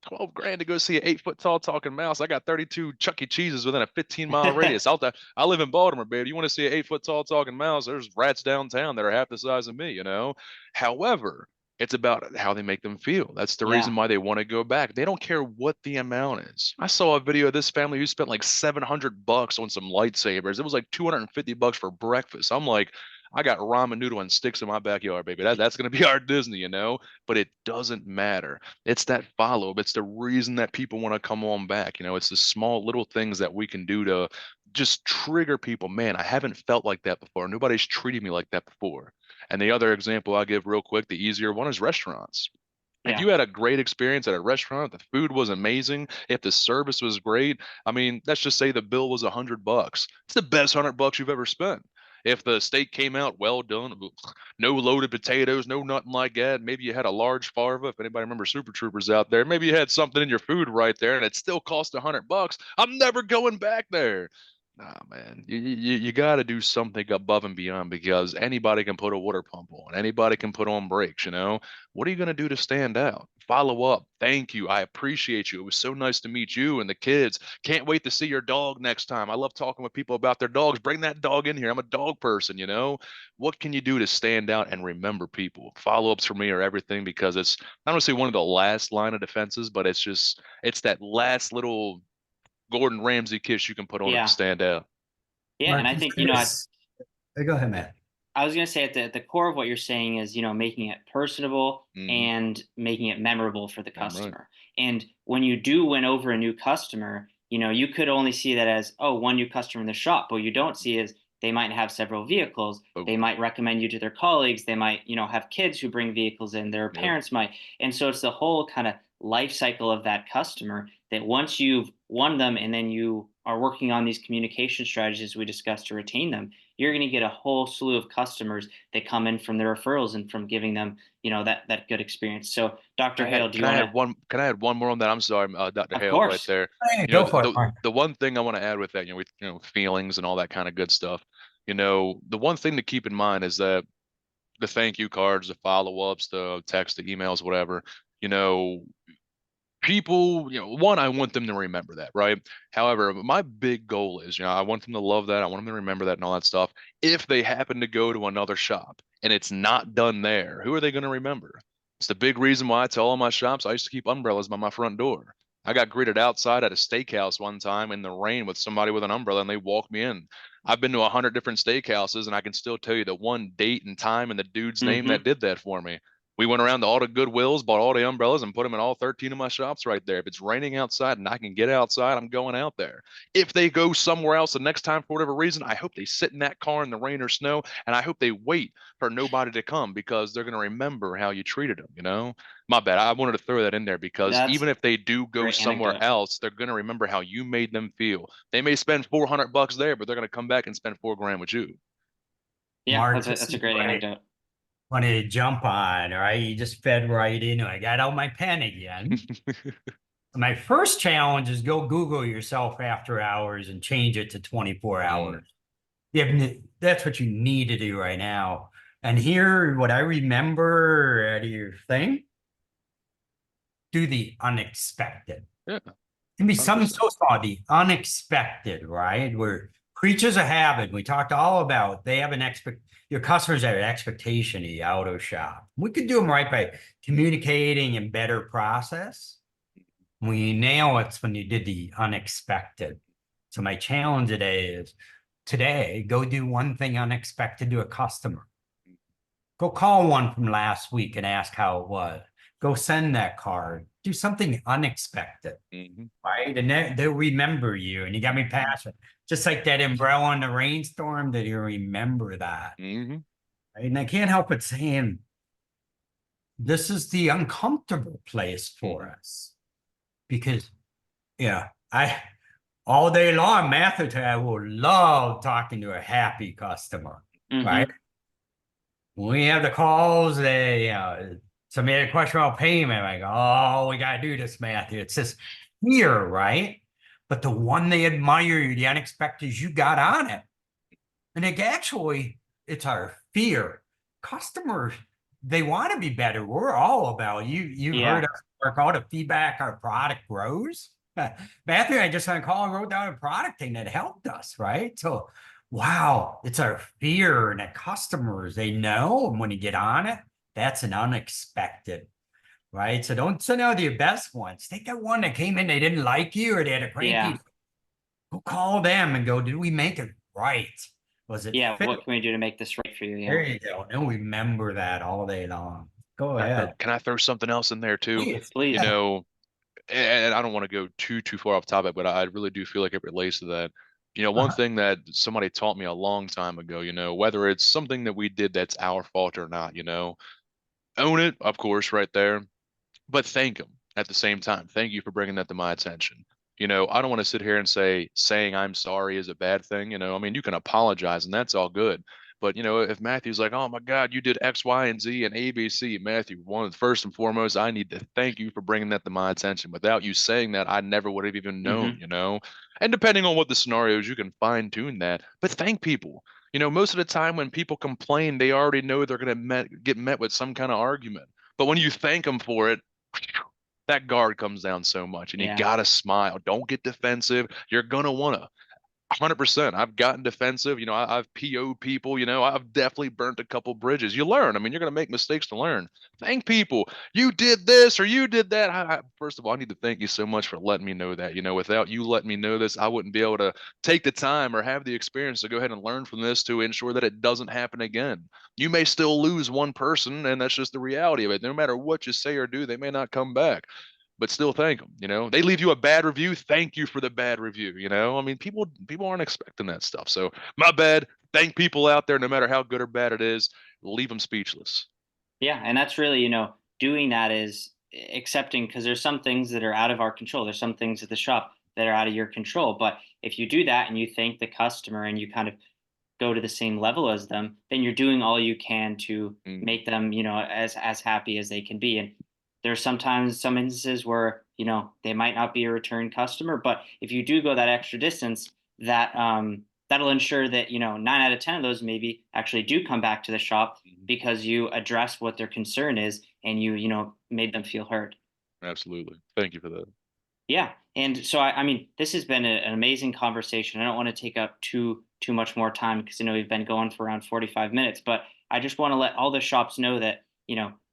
12 grand to go see an 8 foot tall talking mouse. I got 32 Chuck E. Cheeses within a 15-mile radius. I live in Baltimore, baby. You want to see an 8 foot tall talking mouse? There's rats downtown that are half the size of me, you know? However, it's about how they make them feel. That's the Yeah. reason why they want to go back. They don't care what the amount is. I saw a video of this family who spent like $700 on some lightsabers. It was like $250 for breakfast. I'm like, I got ramen noodle and sticks in my backyard, baby. That's gonna be our Disney, you know. But it doesn't matter. It's that follow up. It's the reason that people want to come on back. You know, it's the small little things that we can do to just trigger people. Man, I haven't felt like that before. Nobody's treated me like that before. And the other example I give real quick, the easier one is restaurants. If Yeah. you had a great experience at a restaurant, the food was amazing, if the service was great, I mean, let's just say the bill was $100. It's the best $100 you've ever spent. If the steak came out well done, no loaded potatoes, no nothing like that. Maybe you had a large farva. If anybody remembers Super Troopers out there, maybe you had something in your food right there, and it still cost $100. I'm never going back there. Nah, man, you got to do something above and beyond because anybody can put a water pump on, anybody can put on brakes, you know. What are you going to do to stand out? Follow up. Thank you. I appreciate you. It was so nice to meet you and the kids. Can't wait to see your dog next time. I love talking with people about their dogs. Bring that dog in here. I'm a dog person, you know. What can you do to stand out and remember people? Follow ups for me are everything because it's, I don't say one of the last line of defenses, but it's that last little Gordon Ramsay kiss you can put on them to Yeah. stand out. Yeah. And Mark, I you think, said this. Go ahead, Matt. I was going to say at the core of what you're saying is, making it personable Mm-hmm. and making it memorable for the Damn right. customer. And when you do win over a new customer, you could only see that as, oh, one new customer in the shop. But what you don't see is they might have several vehicles. Oh, They might recommend you to their colleagues. They might, have kids who bring vehicles in. Their yep. parents might. And so it's the whole kind of life cycle of that customer that once you've won them and then you are working on these communication strategies we discussed to retain them, you're going to get a whole slew of customers that come in from their referrals and from giving them, that good experience. So, Dr. Hale, do you want to? Can I add one more on that? I'm sorry, Dr. Of Hale, right course. there. Hey, You know, go for it, Mark. the one thing I want to add with that, with feelings and all that kind of good stuff. The one thing to keep in mind is that the thank you cards, the follow ups, the text, the emails, whatever. You know, people, one, I want them to remember that, right? However, my big goal is, I want them to love that. I want them to remember that and all that stuff. If they happen to go to another shop and it's not done there, who are they going to remember? It's the big reason why I tell all my shops I used to keep umbrellas by my front door. I got greeted outside at a steakhouse one time in the rain with somebody with an umbrella and they walked me in. I've been to 100 different steakhouses and I can still tell you the one date and time and the dude's name that Mm-hmm. did that for me. We went around to all the Goodwills, bought all the umbrellas, and put them in all 13 of my shops right there. If it's raining outside and I can get outside, I'm going out there. If they go somewhere else the next time for whatever reason, I hope they sit in that car in the rain or snow, and I hope they wait for nobody to come because they're going to remember how you treated them, My bad. I wanted to throw that in there because That's even if they do a go great somewhere anecdote. else, they're going to remember how you made them feel. They may spend $400 there, but they're going to come back and spend 4 grand with you. Yeah, Mark, that's this a is great what I anecdote. wanted to jump on. All right, you just fed right into it. I got out my pen again. My first challenge is go Google yourself after hours and change it to 24 Mm, hours. That's what you need to do right now. And here, what I remember out of your thing, do the unexpected. yeah, It can be something 100%. so small, the unexpected, right? We're creatures of habit. We talked all about they have your customers have an expectation of you out of shop. We could do them right by communicating and better process. When you nail it's when you did the unexpected. So my challenge today, go do one thing unexpected to a customer. Go call one from last week and ask how it was. Go send that card. Do something unexpected, Mm-hmm. right? And they'll remember you. And you got me passionate. Just like that umbrella in the rainstorm, that you remember that. Mm-hmm. Right? And I can't help but saying, this is the uncomfortable place for us. Because, I all day long, Matthew, I will love talking to a happy customer, Mm-hmm. right? When we have the calls, they Somebody had a question about payment. Like, oh, we got to do this, Matthew. It's this fear, right? But the one they admire you, the unexpected is you got on it. And actually, it's our fear. Customers, they want to be better. We're all about you. You've heard Yeah. us work all the feedback our product grows. Matthew, I just on a call and wrote down a product thing that helped us, right? So, wow, it's our fear and the customers, they know. And when you get on it, that's an unexpected, right? So don't send out your best ones. Take that one that came in, they didn't like you or they had a Yeah. cranky. Go call them and go, did we make it right? Was it Yeah. fit? What can we do to make this right for you? Yeah. There you go. And remember that all day long. Go ahead. Can I throw something else in there too? Please. You Please. know, and I don't want to go too far off topic, but I really do feel like it relates to that. One thing that somebody taught me a long time ago, whether it's something that we did that's our fault or not, own it, of course, right there, but thank them at the same time. Thank you for bringing that to my attention. I don't want to sit here and say saying I'm sorry is a bad thing. I mean, you can apologize and that's all good. But if Matthew's like, oh my God, you did X, Y, and Z and ABC, Matthew, first and foremost, I need to thank you for bringing that to my attention. Without you saying that, I never would have even known, Hmm. And depending on what the scenario is, you can fine tune that. But thank people. Most of the time when people complain, they already know they're going to get met with some kind of argument. But when you thank them for it, that guard comes down so much and you Yeah. gotta smile. Don't get defensive. You're gonna wanna. 100%. I've gotten defensive. I've PO'd people. I've definitely burnt a couple bridges. You learn. I mean, you're going to make mistakes to learn. Thank people. You did this or you did that. First of all, I need to thank you so much for letting me know that. Without you letting me know this, I wouldn't be able to take the time or have the experience to go ahead and learn from this to ensure that it doesn't happen again. You may still lose one person, and that's just the reality of it. No matter what you say or do, they may not come back, but still thank them. They leave you a bad review. Thank you for the bad review. I mean, people aren't expecting that stuff. So my bad. Thank people out there, no matter how good or bad it is. Leave them speechless. Yeah. And that's really, doing that is accepting, because there's some things that are out of our control. There's some things at the shop that are out of your control. But if you do that and you thank the customer and you kind of go to the same level as them, then you're doing all you can to Mm, make them, as happy as they can be. And there's sometimes some instances where, they might not be a return customer, but if you do go that extra distance, that'll ensure that, 9 out of 10 of those maybe actually do come back to the shop mhm. because you address what their concern is and you made them feel heard. Absolutely. Thank you for that. Yeah, and so I mean, this has been an amazing conversation. I don't want to take up too much more time because I know we've been going for around 45 minutes, but I just want to let all the shops know that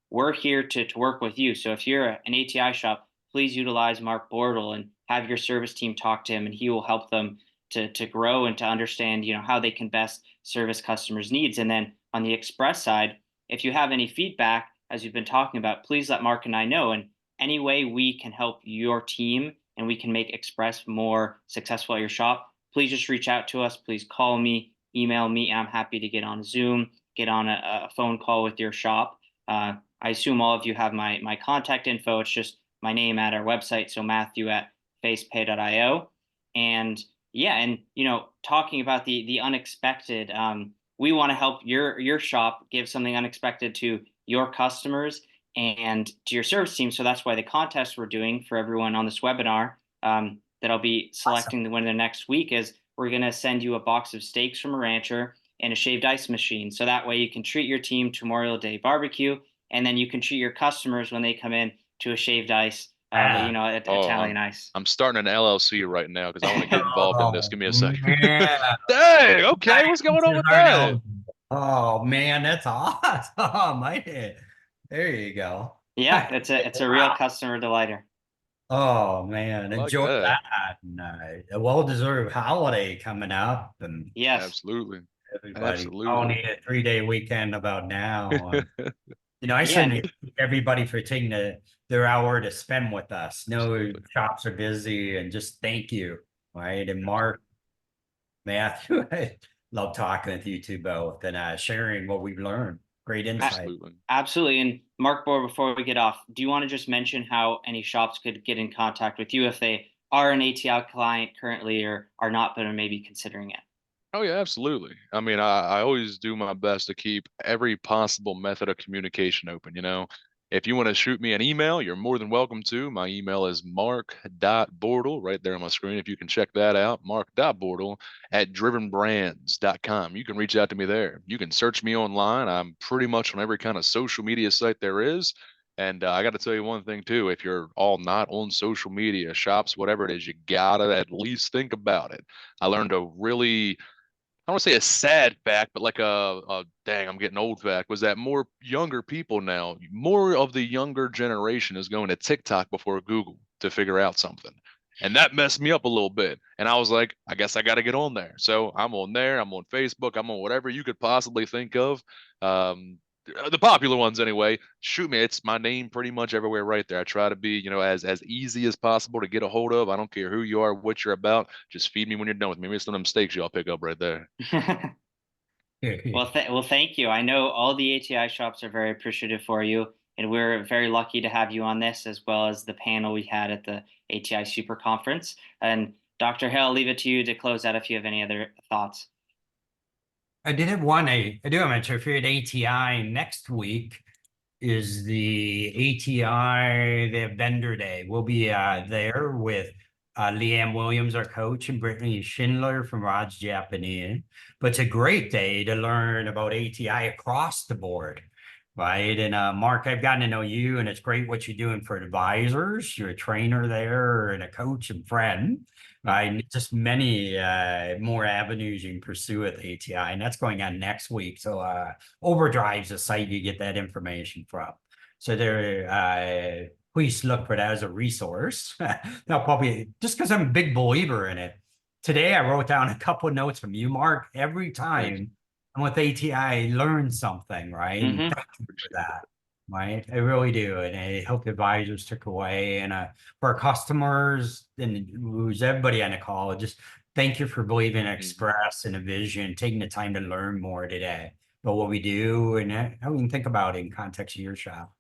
we're here to work with you. So if you're an ATI shop, please utilize Mark Bortle and have your service team talk to him, and he will help them to grow and to understand how they can best service customers' needs. And then on the express side, if you have any feedback, as you've been talking about, please let Mark and I know. And any way we can help your team and we can make Express more successful at your shop, please just reach out to us. Please call me, email me. I'm happy to get on Zoom, get on a phone call with your shop. I assume all of you have my contact info. It's just my name at our website. So Matthew at facepay.io. And yeah, and talking about the unexpected, we want to help your shop give something unexpected to your customers and to your service team. So that's why the contest we're doing for everyone on this webinar, that I'll be Awesome. selecting the winner next week, is we're going to send you a box of steaks from a rancher and a shaved ice machine. So that way you can treat your team to Memorial Day barbecue, and then you can treat your customers when they come in to a shaved ice, Ah, Oh, Italian ice. I'm starting an LLC right now because I want to get involved in this. oh, Give me a second. man. Dang. Okay. What's going on with that? Oh, man, that's awesome. There you go. Yeah, it's a real Wow. customer delighter. Oh, I man, like enjoy that. that. And, a well-deserved holiday coming up. And Yes. Absolutely. everybody, all Absolutely. need a 3-day weekend about now. I Yeah. certainly thank everybody for taking their hour to spend with us. No Absolutely. shops are busy, and just thank you. Right. And Mark, Matthew, I love talking with you two both and sharing what we've learned. Great insight. Absolutely. Absolutely. And Mark Bohr, before we get off, do you want to just mention how any shops could get in contact with you if they are an ATL client currently or are not, but are maybe considering it? Oh yeah, absolutely. I mean, I always do my best to keep every possible method of communication open. If you want to shoot me an email, you're more than welcome to. My email is mark.bortle right there on my screen. If you can check that out, mark.bortle@drivenbrands.com. You can reach out to me there. You can search me online. I'm pretty much on every kind of social media site there is. And I got to tell you one thing too, if you're all not on social media, shops, whatever it is, you gotta at least think about it. I learned a really, I don't want to say a sad fact, but like a dang, I'm getting old fact, was that more younger people now, more of the younger generation is going to TikTok before Google to figure out something. And that messed me up a little bit. And I was like, I guess I got to get on there. So I'm on there, I'm on Facebook, I'm on whatever you could possibly think of. Um, the popular ones anyway. Shoot me, it's my name pretty much everywhere right there. I try to be, as easy as possible to get a hold of. I don't care who you are, what you're about. Just feed me when you're done with me. Maybe some of the mistakes y'all pick up right there. Well, thank you. I know all the ATI shops are very appreciative for you, and we're very lucky to have you on this, as well as the panel we had at the ATI Super Conference. And Dr. Hale, I'll leave it to you to close out if you have any other thoughts. I did have one. I do have mention if you're at ATI next week is the ATI, the vendor day. We'll be there with Leanne Williams, our coach, and Brittany Schindler from Rod's Japanese. But it's a great day to learn about ATI across the board, right? And Mark, I've gotten to know you, and it's great what you're doing for advisors. You're a trainer there and a coach and friend. And just many more avenues you can pursue at ATI, and that's going on next week. So Overdrive's a site you get that information from. So there, please look for that as a resource. Now, probably just because I'm a big believer in it. Today, I wrote down a couple of notes from you, Mark. Every time I'm with ATI, I learn something, right? And thank you for that, right? I really do, and I hope advisors took away. And for our customers and who's everybody on the call, just thank you for believing in Express and a vision, taking the time to learn more today about what we do and how we can think about it in context of your shop.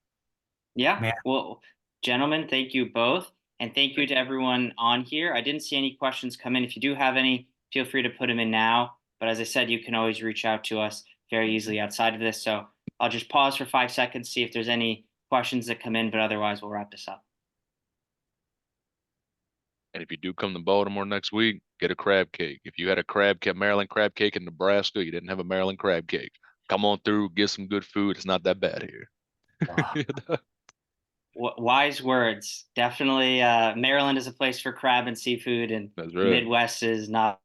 Yeah. Man. Well, gentlemen, thank you both. And thank you to everyone on here. I didn't see any questions come in. If you do have any, feel free to put them in now. But as I said, you can always reach out to us very easily outside of this. So I'll just pause for 5 seconds, see if there's any questions that come in, but otherwise we'll wrap this up. And if you do come to Baltimore next week, get a crab cake. If you had a Maryland crab cake in Nebraska, you didn't have a Maryland crab cake. Come on through, get some good food. It's not that bad here. Wow. Wise words. Definitely, Maryland is a place for crab and seafood, and That's the right. Midwest is not.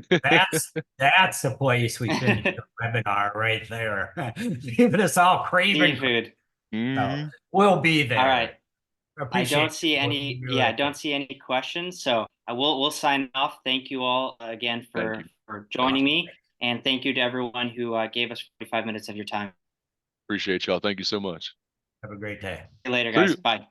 That's the place we finish the webinar right there. Leaving us all craving Seafood. So we'll be there. All right. I Appreciate don't see any. Yeah, I don't see any questions. So we'll sign off. Thank you all again for joining me, and thank you to everyone who gave us 45 minutes of your time. Appreciate y'all. Thank you so much. Have a great day. See you later, guys. Bye.